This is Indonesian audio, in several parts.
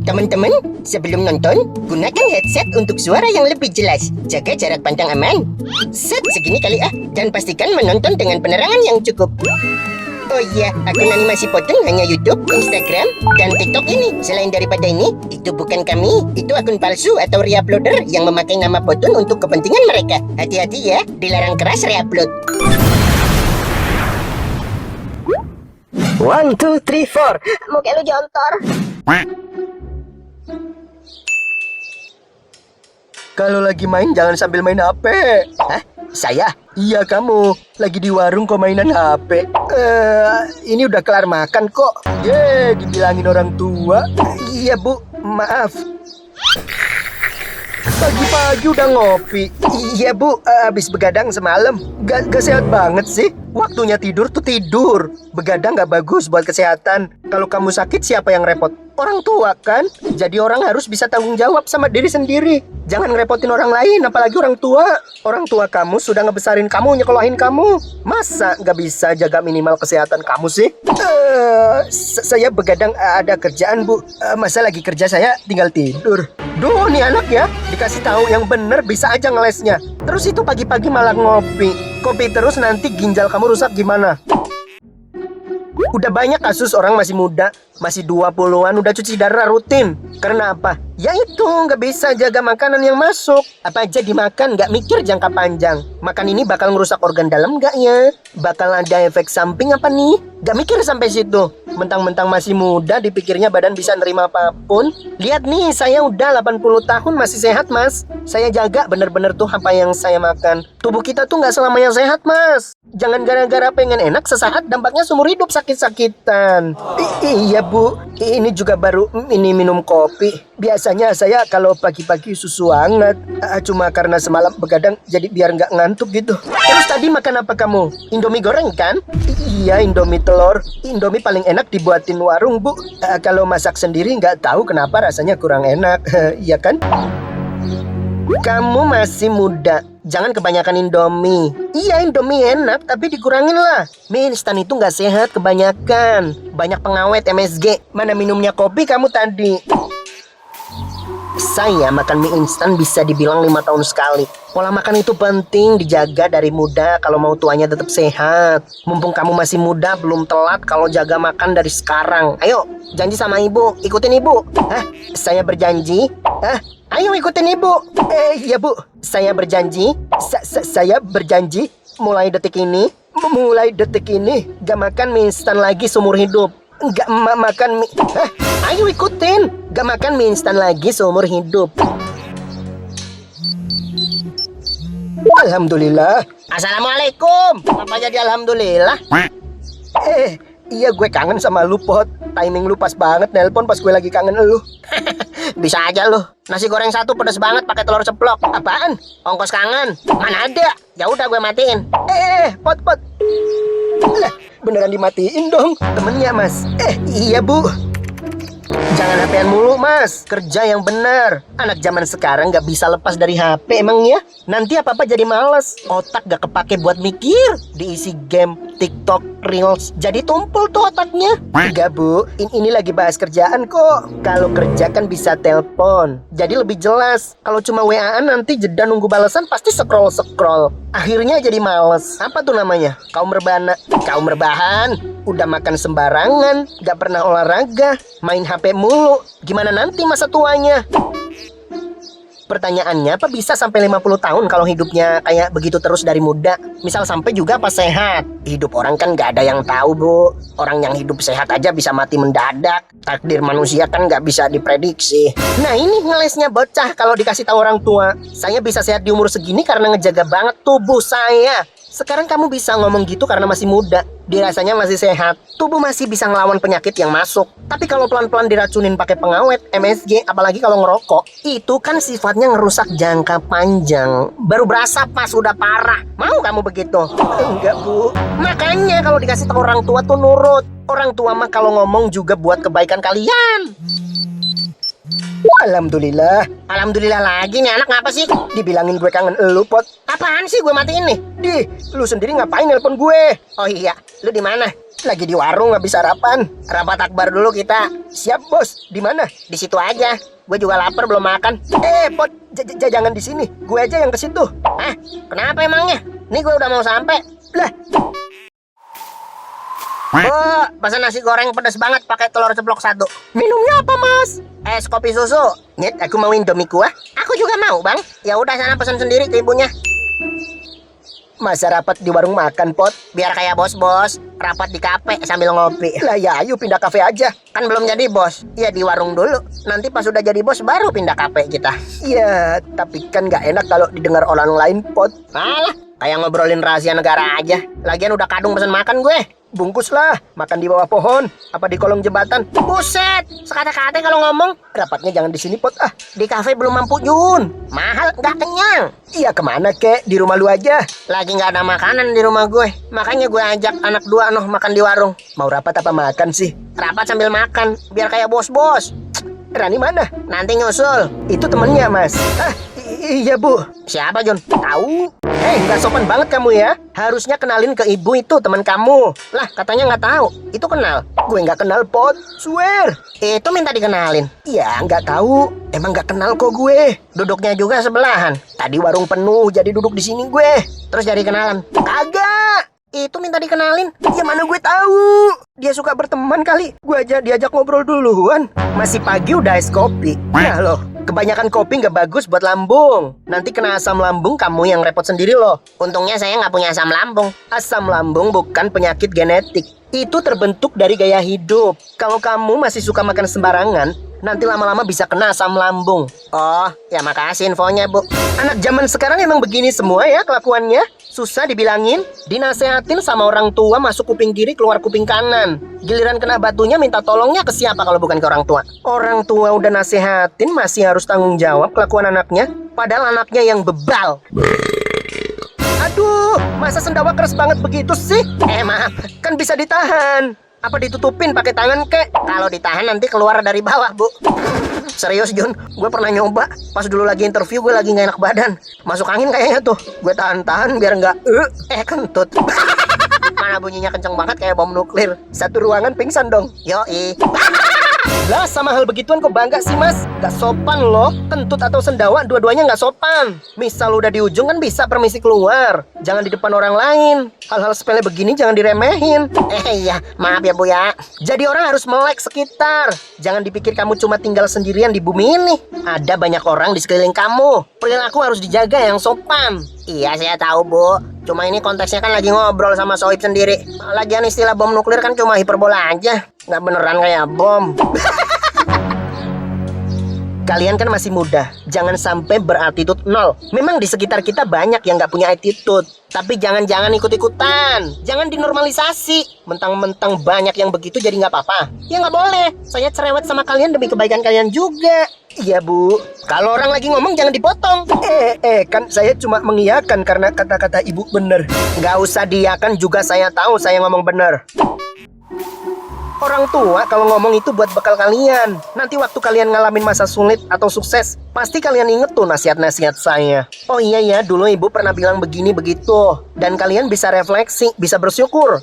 Teman-teman, sebelum nonton, gunakan headset untuk suara yang lebih jelas. Jaga jarak pandang aman. Set segini kali dan pastikan menonton dengan penerangan yang cukup. Oh iya, akun animasi Potong hanya YouTube, Instagram, dan TikTok ini. Selain daripada ini, itu bukan kami. Itu akun palsu atau reuploader yang memakai nama Potong untuk kepentingan mereka. Hati-hati ya, dilarang keras reupload. 1, 2, 3, 4. Muka lu jontor. Kalau lagi main jangan sambil main HP. Hah? Saya? Iya kamu, lagi di warung kok mainan HP. Ini udah kelar makan kok. Dibilangin orang tua. Iya bu, maaf. Pagi-pagi udah ngopi. Iya bu, habis begadang semalam. Gak sehat banget sih. Waktunya tidur tuh tidur. Begadang gak bagus buat kesehatan. Kalau kamu sakit siapa yang repot? Orang tua kan? Jadi orang harus bisa tanggung jawab sama diri sendiri. Jangan ngerepotin orang lain, apalagi orang tua. Orang tua kamu sudah ngebesarin kamu, nyekolahin kamu. Masa gak bisa jaga minimal kesehatan kamu sih? Saya begadang ada kerjaan bu. Masa lagi kerja saya tinggal tidur. Duh, nih anak ya, dikasih tahu yang bener bisa aja ngelesnya. Terus itu pagi-pagi malah ngopi. Kopi terus nanti ginjal kamu rusak gimana? Udah banyak kasus orang masih muda, masih 20-an udah cuci darah rutin. Karena apa? Ya itu, nggak bisa jaga makanan yang masuk. Apa aja dimakan, nggak mikir jangka panjang. Makan ini bakal ngerusak organ dalam nggak ya? Bakal ada efek samping apa nih? Nggak mikir sampai situ. Mentang-mentang masih muda, dipikirnya badan bisa nerima apapun. Lihat nih, saya udah 80 tahun masih sehat mas. Saya jaga bener-bener tuh apa yang saya makan. Tubuh kita tuh nggak selamanya sehat mas. Jangan gara-gara pengen enak sesaat dampaknya seumur hidup sakit-sakitan. Iya bu, ini juga baru ini minum kopi. Biasanya saya kalau pagi-pagi susu hangat. Cuma karena semalam begadang jadi biar nggak ngantuk gitu. Terus tadi makan apa kamu? Indomie goreng kan? Iya, Indomie telur. Indomie paling enak dibuatin warung bu. Kalau masak sendiri nggak tahu kenapa rasanya kurang enak. Iya kan? Kamu masih muda, jangan kebanyakan Indomie. Iya Indomie enak, tapi dikurangin lah. Mie instan itu nggak sehat kebanyakan. Banyak pengawet MSG. Mana minumnya kopi kamu tadi? Saya makan mie instan bisa dibilang 5 tahun sekali. Pola makan itu penting dijaga dari muda kalau mau tuanya tetap sehat. Mumpung kamu masih muda, belum telat kalau jaga makan dari sekarang. Ayo, janji sama ibu, ikutin ibu. Hah? Saya berjanji. Hah? Ayo ikutin ibu. Iya bu, saya berjanji. Saya berjanji mulai detik ini gak makan mie instan lagi seumur hidup. Gak makan mie. Hah? Ayo ikutin. Gak makan mie instan lagi seumur hidup. Alhamdulillah. Assalamualaikum. Apa jadi alhamdulillah? Iya gue kangen sama lu Pot. Timing lu pas banget nelpon pas gue lagi kangen lu. Bisa aja lu. Nasi goreng satu pedas banget pakai telur ceplok. Apaan? Ongkos kangen. Mana ada? Ya udah gue matiin. Pot. Lah, beneran dimatiin dong. Temennya mas. Iya bu. Jangan HP-an mulu mas, kerja yang benar. Anak zaman sekarang gak bisa lepas dari HP emang ya. Nanti apa-apa jadi males. Otak gak kepake buat mikir. Diisi game, TikTok, Reels. Jadi tumpul tuh otaknya. Enggak bu, ini lagi bahas kerjaan kok. Kalau kerja kan bisa telepon. Jadi lebih jelas. Kalau cuma WA-an nanti jeda nunggu balasan pasti scroll. Akhirnya jadi males. Apa tuh namanya? Kaum rebana. Kaum rebahan. Udah makan sembarangan, gak pernah olahraga, main HP mulu. Gimana nanti masa tuanya? Pertanyaannya, apa bisa sampai 50 tahun kalau hidupnya kayak begitu terus dari muda? Misal sampai juga pas sehat. Hidup orang kan gak ada yang tahu, Bu. Orang yang hidup sehat aja bisa mati mendadak. Takdir manusia kan gak bisa diprediksi. Nah ini ngelesnya bocah kalau dikasih tahu orang tua. Saya bisa sehat di umur segini karena ngejaga banget tubuh saya. Sekarang kamu bisa ngomong gitu karena masih muda. Dirasanya masih sehat. Tubuh masih bisa ngelawan penyakit yang masuk. Tapi kalau pelan-pelan diracunin pakai pengawet, MSG, apalagi kalau ngerokok, itu kan sifatnya ngerusak jangka panjang. Baru berasa pas udah parah. Mau kamu begitu? Enggak bu. Makanya kalau dikasih tahu orang tua tuh nurut. Orang tua mah kalau ngomong juga buat kebaikan kalian. Alhamdulillah. Alhamdulillah lagi nih anak ngapa sih? Dibilangin gue kangen elu, Pot. Apaan sih gue matiin nih? Di, lu sendiri ngapain nelpon gue? Oh iya, lu di mana? Lagi di warung habis sarapan. Rapat akbar dulu kita. Siap, Bos. Di mana? Di situ aja. Gue juga lapar belum makan. Pot, jangan di sini. Gue aja yang ke situ. Hah? Kenapa emangnya? Nih gue udah mau sampai. Lah, Bu, pesan nasi goreng pedas banget pakai telur ceplok 1. minumnya apa, Mas? Es kopi susu. Nyet, aku mau Indomie kuah. Aku juga mau, Bang. Ya udah sana pesan sendiri ke ibunya. Masa rapat di warung makan, Pot? Biar kayak bos-bos, rapat di kafe sambil ngopi. Lah ya, ayo pindah kafe aja. Kan belum jadi bos. Ya di warung dulu. Nanti pas udah jadi bos baru pindah kafe kita. Ya, tapi kan nggak enak kalau didengar orang lain, Pot. Alah, kayak ngobrolin rahasia negara aja. Lagian udah kadung pesan makan gue. Bungkus lah, makan di bawah pohon, apa di kolong jembatan. Buset, sekata-kata kalau ngomong. Rapatnya jangan di sini, Pot. Ah, Di kafe belum mampu Jun. Mahal, nggak kenyang. iya kemana, Kek? Di rumah lu aja. Lagi nggak ada makanan di rumah gue. Makanya gue ajak anak dua makan di warung. Mau rapat apa makan sih? Rapat sambil makan, biar kayak bos-bos. Rani mana? Nanti nyusul. Itu temennya, Mas. Iya, Bu. Siapa Jun? Tahu? Nggak sopan banget kamu ya. Harusnya kenalin ke ibu itu teman kamu. Lah, katanya nggak tahu. Itu kenal. Gue nggak kenal, Pot. Swear. Itu minta dikenalin. Iya, nggak tahu. Emang nggak kenal kok gue. Duduknya juga sebelahan. Tadi warung penuh, jadi duduk di sini gue. Terus jadi kenalan. Kagak. Itu minta dikenalin. Ya mana gue tahu. Dia suka berteman kali. Gue aja diajak ngobrol duluan. Masih pagi udah es kopi. Nah loh, kebanyakan kopi nggak bagus buat lambung. Nanti kena asam lambung, kamu yang repot sendiri loh. Untungnya saya nggak punya asam lambung. Asam lambung bukan penyakit genetik. Itu terbentuk dari gaya hidup. Kalau kamu masih suka makan sembarangan, nanti lama-lama bisa kena asam lambung. Oh, ya makasih infonya, Bu. Anak zaman sekarang emang begini semua ya kelakuannya. Susah dibilangin, dinasehatin sama orang tua masuk kuping kiri keluar kuping kanan. Giliran kena batunya minta tolongnya ke siapa kalau bukan ke orang tua? Orang tua udah nasehatin masih harus tanggung jawab kelakuan anaknya, padahal anaknya yang bebal. Aduh, masa sendawa keras banget begitu sih? Maaf. Kan bisa ditahan. Apa ditutupin pakai tangan, Kek? Kalau ditahan nanti keluar dari bawah, Bu. Serius, Jun, gue pernah nyoba. Pas dulu lagi interview, gue lagi gak enak badan. Masuk angin kayaknya tuh. Gue tahan-tahan biar nggak kentut. Mana bunyinya kenceng banget kayak bom nuklir. Satu ruangan pingsan dong. Yoi. Lah, sama hal begituan kok bangga sih, Mas? Gak sopan loh. Kentut atau sendawa, dua-duanya gak sopan. Misal udah di ujung kan bisa permisi keluar. Jangan di depan orang lain. Hal-hal sepele begini jangan diremehin. Iya, maaf ya, Bu ya. Jadi orang harus melek sekitar. Jangan dipikir kamu cuma tinggal sendirian di bumi ini. Ada banyak orang di sekeliling kamu. Perilaku harus dijaga yang sopan. Iya, saya tahu, Bu. Cuma ini konteksnya kan lagi ngobrol sama Soib sendiri. Lagian istilah bom nuklir kan cuma hiperbola aja. Nggak beneran kayak bom. Kalian kan masih muda, jangan sampai berattitude nol. Memang di sekitar kita banyak yang nggak punya attitude. Tapi jangan ikut-ikutan. Jangan dinormalisasi. Mentang-mentang banyak yang begitu jadi nggak apa-apa. Ya nggak boleh. Saya cerewet sama kalian demi kebaikan kalian juga. Iya, Bu. Kalau orang lagi ngomong jangan dipotong. Kan saya cuma mengiyakan karena kata-kata ibu bener. Nggak usah diiyakan juga, saya tahu saya ngomong bener. Orang tua kalau ngomong itu buat bekal kalian. Nanti waktu kalian ngalamin masa sulit atau sukses, pasti kalian inget tuh nasihat-nasihat saya. Oh iya ya, dulu ibu pernah bilang begini begitu. Dan kalian bisa refleksi, bisa bersyukur.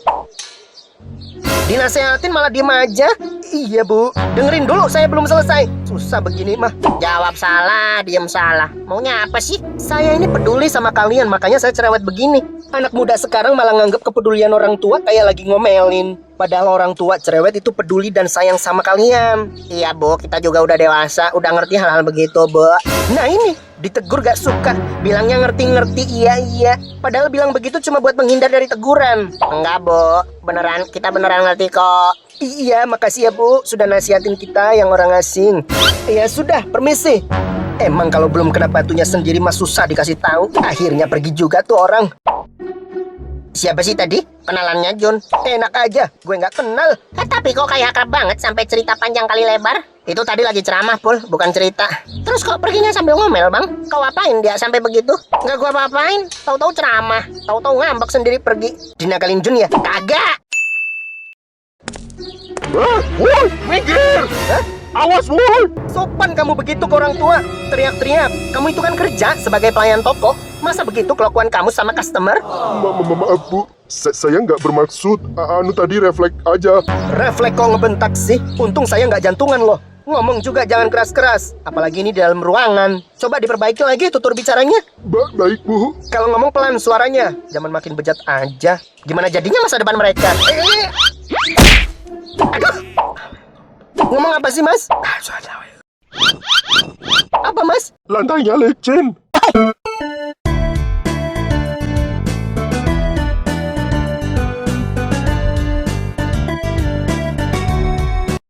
Dinasehatin malah diem aja. Iya, Bu. Dengerin dulu, saya belum selesai. Susah begini mah. Jawab salah, diem salah. Maunya apa sih? Saya ini peduli sama kalian, makanya saya cerewet begini. Anak muda sekarang malah nganggap kepedulian orang tua kayak lagi ngomelin. Padahal orang tua cerewet itu peduli dan sayang sama kalian. Iya, Bu, kita juga udah dewasa, udah ngerti hal-hal begitu, Bu. Nah ini, ditegur gak suka. Bilangnya ngerti-ngerti, iya. Padahal bilang begitu cuma buat menghindar dari teguran. Enggak, Bu. Kita beneran ngerti kok. Iya, makasih ya, Bu. Sudah nasihatin kita yang orang asing. Ya sudah, permisi. Emang kalau belum kena batunya sendiri mah susah dikasih tahu. Akhirnya pergi juga tuh orang. Siapa sih tadi? Kenalannya Jun. Enak aja, gue nggak kenal. Tapi kok kayak akrab banget sampai cerita panjang kali lebar. Itu tadi lagi ceramah, Pul, bukan cerita. Terus kok perginya sambil ngomel, Bang? Kau apain dia sampai begitu? Nggak gua apa-apain. Tahu-tahu ceramah, tahu-tahu ngambek sendiri pergi. Dinakalin Jun ya? Kagak. Woi, minggir! Hah? awas woi. Sopan kamu begitu ke orang tua. Teriak-teriak. Kamu itu kan kerja sebagai pelayan toko. Masa begitu kelakuan kamu sama customer? Maaf bu, saya nggak bermaksud. Anu tadi refleks aja. Refleks kok ngebentak sih. Untung saya nggak jantungan loh. Ngomong juga jangan keras-keras. Apalagi ini di dalam ruangan. Coba diperbaiki lagi tutur bicaranya. Baik bu. Kalau ngomong pelan suaranya. Jangan makin bejat aja. Gimana jadinya masa depan mereka? Aduh. Ngomong apa sih mas? Apa mas? Lantainya lecin.